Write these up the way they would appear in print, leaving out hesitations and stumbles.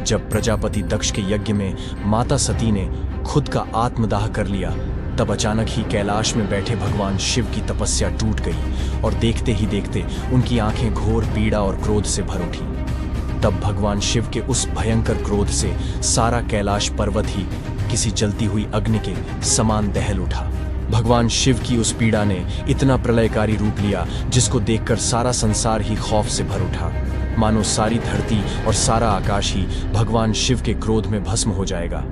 जब प्रजापति दक्ष के यज्ञ में माता सती ने खुद का आत्मदाह कर लिया, तब अचानक ही कैलाश में बैठे भगवान शिव की तपस्या टूट गई और देखते ही देखते उनकी आंखें घोर पीड़ा और क्रोध से भर उठी। तब भगवान शिव के उस भयंकर क्रोध से सारा कैलाश पर्वत ही किसी जलती हुई अग्नि के समान दहल उठा। भगवान शिव की उस पीड़ा ने इतना प्रलयकारी रूप लिया जिसको देखकर सारा संसार ही खौफ से भर उठा, मानो सारी धरती और सारा आकाश ही भगवान शिव के क्रोध में भस्म हो जाएगा।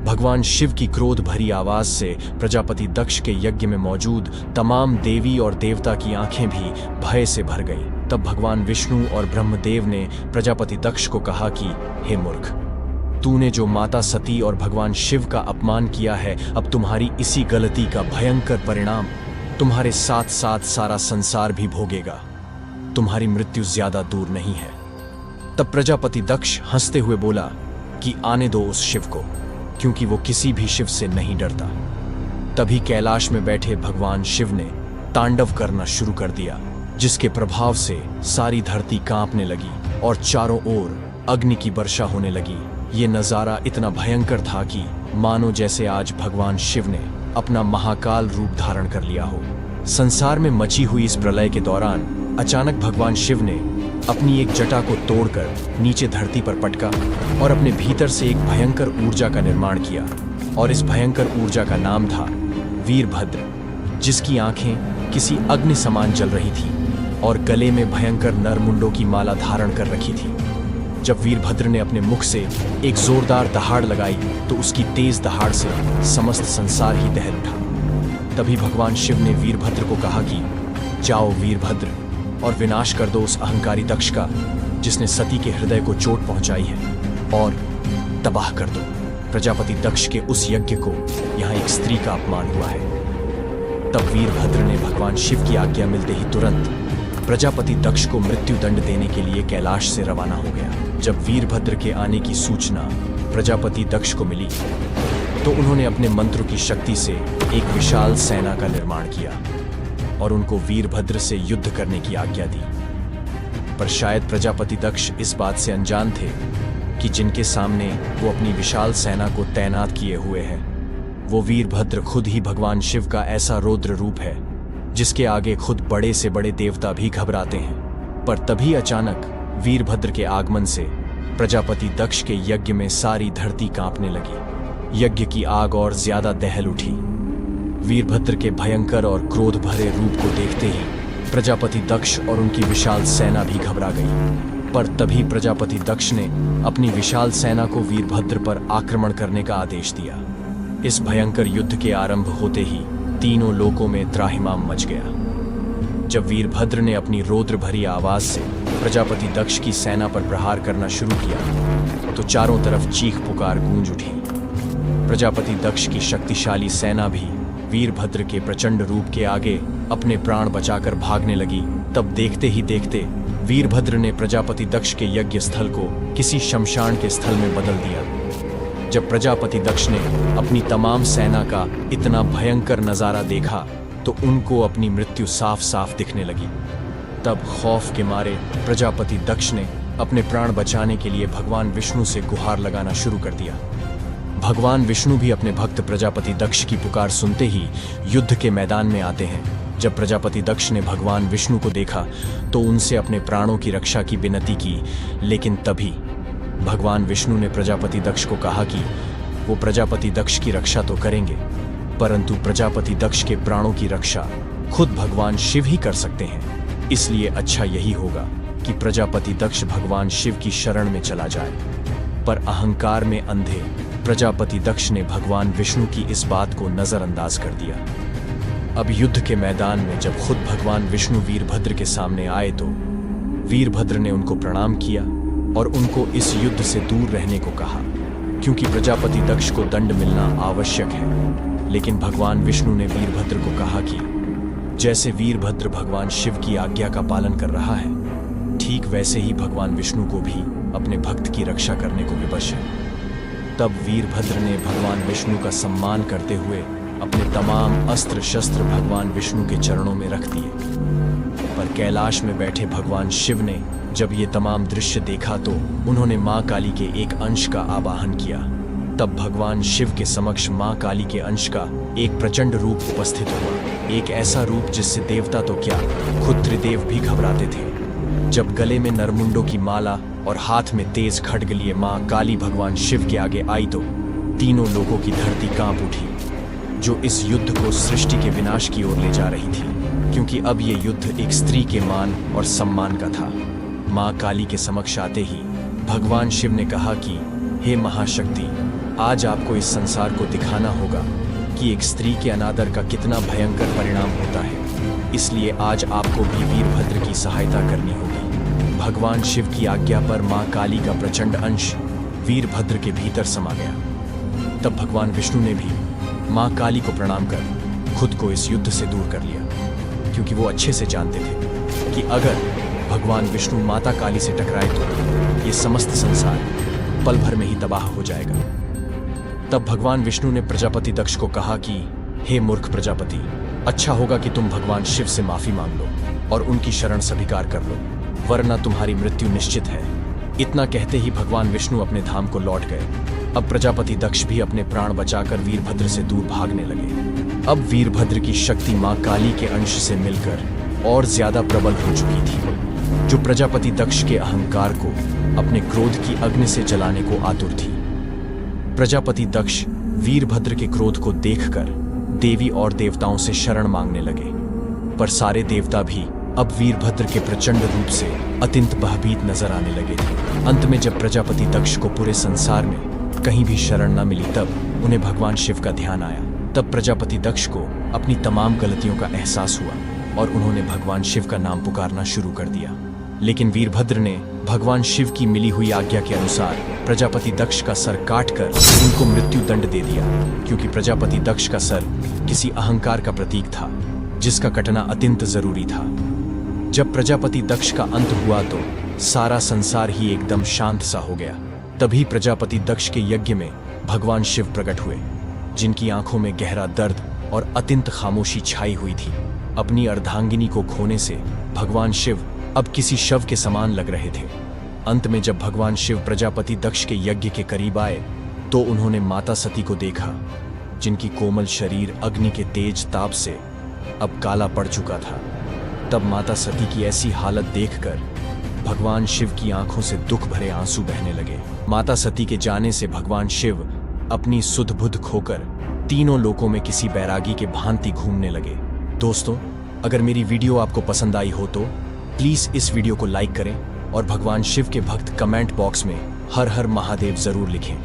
भगवान शिव की क्रोध भरी आवाज से प्रजापति दक्ष के यज्ञ में मौजूद तमाम देवी और देवता की आंखें भी भय से भर गई। तब भगवान विष्णु और ब्रह्मदेव ने प्रजापति दक्ष को कहा कि हे मूर्ख, तूने जो माता सती और भगवान शिव का अपमान किया है, अब तुम्हारी इसी गलती का भयंकर परिणाम तुम्हारे साथ साथ सारा संसार भी भोगेगा। तुम्हारी मृत्यु ज्यादा दूर नहीं है। तब प्रजापति दक्ष हंसते हुए बोला कि आने दो उस शिव को, क्योंकि वो किसी भी शिव से नहीं डरता। तभी कैलाश में बैठे भगवान शिव ने तांडव करना शुरू कर दिया, जिसके प्रभाव से सारी धरती कांपने लगी और चारों ओर अग्नि की वर्षा होने लगी। ये नजारा इतना भयंकर था कि मानो जैसे आज भगवान शिव ने अपना महाकाल रूप धारण कर लिया हो। संसार में मची हुई इस प्रलय के दौरान अचानक भगवान शिव ने अपनी एक जटा को तोड़कर नीचे धरती पर पटका और अपने भीतर से एक भयंकर ऊर्जा का निर्माण किया, और इस भयंकर ऊर्जा का नाम था वीरभद्र, जिसकी आंखें किसी अग्नि समान जल रही थी और गले में भयंकर नरमुंडों की माला धारण कर रखी थी। जब वीरभद्र ने अपने मुख से एक जोरदार दहाड़ लगाई तो उसकी तेज दहाड़ से समस्त संसार ही दहल उठा। तभी भगवान शिव ने वीरभद्र को कहा कि जाओ वीरभद्र, और विनाश कर दो उस अहंकारी दक्ष का, जिसने सती के हृदय को चोट पहुंचाई है, और तबाह कर दो प्रजापति दक्ष के उस यज्ञ को। यहाँ एक स्त्री का अपमान हुआ है। तब वीरभद्र ने भगवान शिव की आज्ञा मिलते ही तुरंत प्रजापति दक्ष को मृत्यु दंड देने के लिए कैलाश से रवाना हो गया। जब वीरभद्र के आने की सूचना प्रजापति दक्ष को मिली तो उन्होंने अपने मंत्र की शक्ति से एक विशाल सेना का निर्माण किया और उनको वीरभद्र से युद्ध करने की आज्ञा दी। पर शायद प्रजापति दक्ष इस बात से अनजान थे कि जिनके सामने वो अपनी विशाल सेना को तैनात किए हुए हैं, वो वीरभद्र खुद ही भगवान शिव का ऐसा रौद्र रूप है जिसके आगे खुद बड़े से बड़े देवता भी घबराते हैं। पर तभी अचानक वीरभद्र के आगमन से प्रजापति दक्ष के यज्ञ में सारी धरती कांपने लगी। यज्ञ की आग और ज्यादा दहल उठी। वीरभद्र के भयंकर और क्रोध भरे रूप को देखते ही प्रजापति दक्ष और उनकी विशाल सेना भी घबरा गई। पर तभी प्रजापति दक्ष ने अपनी विशाल सेना को वीरभद्र पर आक्रमण करने का आदेश दिया। इस भयंकर युद्ध के आरंभ होते ही तीनों लोकों में त्राहिमाम मच गया। जब वीरभद्र ने अपनी रौद्र भरी आवाज से प्रजापति दक्ष की सेना पर प्रहार करना शुरू किया तो चारों तरफ चीख पुकार गूंज उठी। प्रजापति दक्ष की शक्तिशाली सेना भी वीरभद्र के प्रचंड रूप के आगे अपने प्राण बचाकर भागने लगी। तब देखते ही देखते वीरभद्र ने प्रजापति दक्ष के यज्ञ स्थल को किसी शमशान के स्थल में बदल दिया। जब प्रजापति दक्ष ने अपनी तमाम सेना का इतना भयंकर नजारा देखा तो उनको अपनी मृत्यु साफ साफ दिखने लगी। तब खौफ के मारे प्रजापति दक्ष ने अपने प्राण बचाने के लिए भगवान विष्णु से गुहार लगाना शुरू कर दिया। भगवान विष्णु भी अपने भक्त प्रजापति दक्ष की पुकार सुनते ही युद्ध के मैदान में आते हैं। जब प्रजापति दक्ष ने भगवान विष्णु को देखा तो उनसे अपने प्राणों की रक्षा की विनती की, लेकिन तभी भगवान विष्णु ने प्रजापति दक्ष को कहा कि वो प्रजापति दक्ष की रक्षा तो करेंगे, परंतु प्रजापति दक्ष के प्राणों की रक्षा खुद भगवान शिव ही कर सकते हैं। इसलिए अच्छा यही होगा कि प्रजापति दक्ष भगवान शिव की शरण में चला जाए। पर अहंकार में अंधे प्रजापति दक्ष ने भगवान विष्णु की इस बात को नजरअंदाज कर दिया। अब युद्ध के मैदान में जब खुद भगवान विष्णु वीरभद्र के सामने आए तो वीरभद्र ने उनको प्रणाम किया और उनको इस युद्ध से दूर रहने को कहा, क्योंकि प्रजापति दक्ष को दंड मिलना आवश्यक है। लेकिन भगवान विष्णु ने वीरभद्र को कहा कि जैसे वीरभद्र भगवान शिव की आज्ञा का पालन कर रहा है, ठीक वैसे ही भगवान विष्णु को भी अपने भक्त की रक्षा करने को विवश है। तब वीरभद्र ने भगवान विष्णु का सम्मान करते हुए अपने तमाम अस्त्र शस्त्र भगवान विष्णु के चरणों में रख दिए पर कैलाश में बैठे भगवान शिव ने जब ये तमाम दृश्य देखा तो उन्होंने माँ काली के एक अंश का आवाहन किया। तब भगवान शिव के समक्ष माँ काली के अंश का एक प्रचंड रूप उपस्थित हुआ, एक ऐसा रूप जिससे देवता तो क्या, खुद त्रिदेव भी घबराते थे। जब गले में नरमुंडों की माला और हाथ में तेज खड्ग लिए माँ काली भगवान शिव के आगे आई तो तीनों लोगों की धरती कांप उठी, जो इस युद्ध को सृष्टि के विनाश की ओर ले जा रही थी, क्योंकि अब ये युद्ध एक स्त्री के मान और सम्मान का था। माँ काली के समक्ष आते ही भगवान शिव ने कहा कि हे महाशक्ति, आज आपको इस संसार को दिखाना होगा कि एक स्त्री के अनादर का कितना भयंकर परिणाम होता है। इसलिए आज आपको भी वीरभद्र की सहायता करनी होगी। भगवान शिव की आज्ञा पर माँ काली का प्रचंड अंश वीरभद्र के भीतर समा गया। तब भगवान विष्णु ने भी माँ काली को प्रणाम कर खुद को इस युद्ध से दूर कर लिया, क्योंकि वो अच्छे से जानते थे कि अगर भगवान विष्णु माता काली से टकराए तो ये समस्त संसार पल भर में ही तबाह हो जाएगा। तब भगवान विष्णु ने प्रजापति दक्ष को कहा कि हे मूर्ख प्रजापति, अच्छा होगा कि तुम भगवान शिव से माफी मांग लो और उनकी शरण स्वीकार कर लो, वरना तुम्हारी मृत्यु निश्चित है। इतना कहते ही भगवान विष्णु अपने धाम को लौट गए। अब प्रजापति दक्ष भी अपने प्राण बचाकर वीरभद्र से दूर भागने लगे। अब वीरभद्र की शक्ति माँ काली के अंश से मिलकर और ज्यादा प्रबल हो चुकी थी, जो प्रजापति दक्ष के अहंकार को अपने क्रोध की अग्नि से जलाने को आतुर थी। प्रजापति दक्ष वीरभद्र के क्रोध को देखकर देवी और देवताओं से शरण मांगने लगे, पर सारे देवता भी अब वीरभद्र के प्रचंड रूप से अत्यंत भयभीत नजर आने लगे थे। अंत में जब प्रजापति दक्ष को पूरे संसार में कहीं भी शरण न मिली, तब उन्हें भगवान शिव का ध्यान आया। तब प्रजापति दक्ष को अपनी तमाम गलतियों का एहसास हुआ और उन्होंने भगवान शिव का नाम पुकारना शुरू कर दिया। लेकिन वीरभद्र ने भगवान शिव की मिली हुई आज्ञा के अनुसार प्रजापति दक्ष का सर काटकर उनको मृत्यु दंड दे दिया, क्योंकि प्रजापति दक्ष का सर किसी अहंकार का प्रतीक था जिसका कटना अत्यंत जरूरी था। जब प्रजापति दक्ष का अंत हुआ तो सारा संसार ही एकदम शांत सा हो गया। तभी प्रजापति दक्ष के यज्ञ में भगवान शिव प्रकट हुए, जिनकी आंखों में गहरा दर्द और अत्यंत खामोशी छाई हुई थी। अपनी अर्धांगिनी को खोने से भगवान शिव अब किसी शव के समान लग रहे थे। अंत में जब भगवान शिव प्रजापति दक्ष के यज्ञ के करीब आए तो उन्होंने माता सती को देखा, जिनकी कोमल शरीर अग्नि के तेज ताप से अब काला पड़ चुका था। तब माता सती की ऐसी हालत देखकर भगवान शिव की आंखों से दुख भरे आंसू बहने लगे। माता सती के जाने से भगवान शिव अपनी सुध बुध खोकर तीनों लोकों में किसी बैरागी के भांति घूमने लगे। दोस्तों, अगर मेरी वीडियो आपको पसंद आई हो तो प्लीज इस वीडियो को लाइक करें और भगवान शिव के भक्त कमेंट बॉक्स में हर हर महादेव जरूर लिखें।